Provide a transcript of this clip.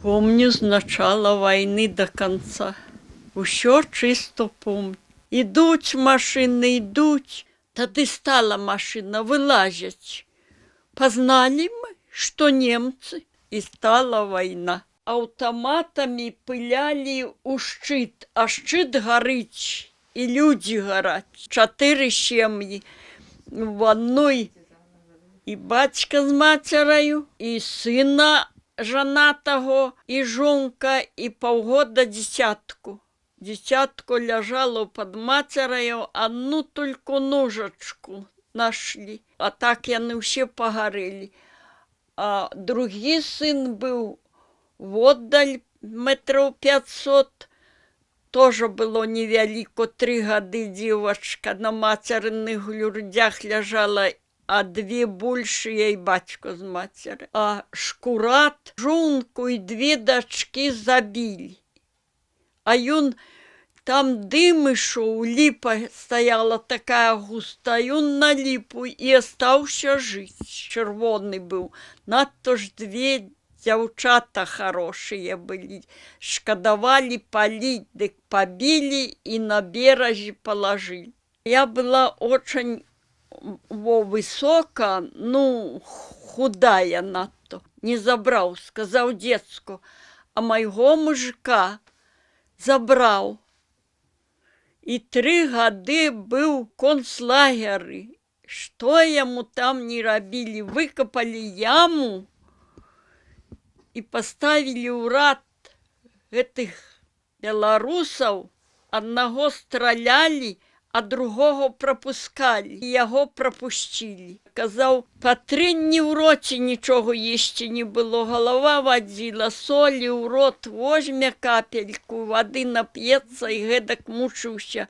Помню с начала войны до конца. Усё чисто помню. Ідуть машины, ідуть. Тады стала машина вылазить. Познали мы, что немцы, и стала война. Автоматами пыляли у шчыт, а шчыт горыць, и люди горать. 4 семьи в одной. И батька з мацераю, и сына жанатого, и жонка, и паўгода дзіцятку. Дзіцятко ляжало под мацераю, одну только ножачку нашли. А так яны ўсе пагарэлі. А другі сын быў воддаль метров 500. Тоже было невяліко, 3 гады девочка на материных грудях ляжала, а 2 большие, и батько з матери. А шкурат жонку и 2 дочки забили. А ён там дым ішоў, липа стояла такая густая, он на липу и остался жить. Червоный был. Надто ж 2 девчата хорошие были. Шкодовали полить, дык побили и на береге положили. Я была очень высока, ну, худая надто. Не забрал, сказал детску. А моего мужика забрал. И 3 гады был в концлагере. Что ему там не робили? Выкопали яму и поставили у рад этих белорусов. Одного стреляли, а другого пропускали. И его пропустили. Казал, по 3 дні в роті нічого їсти не було. Голова водила, солі в рот возьме капельку, води нап'ється і гедак мучився.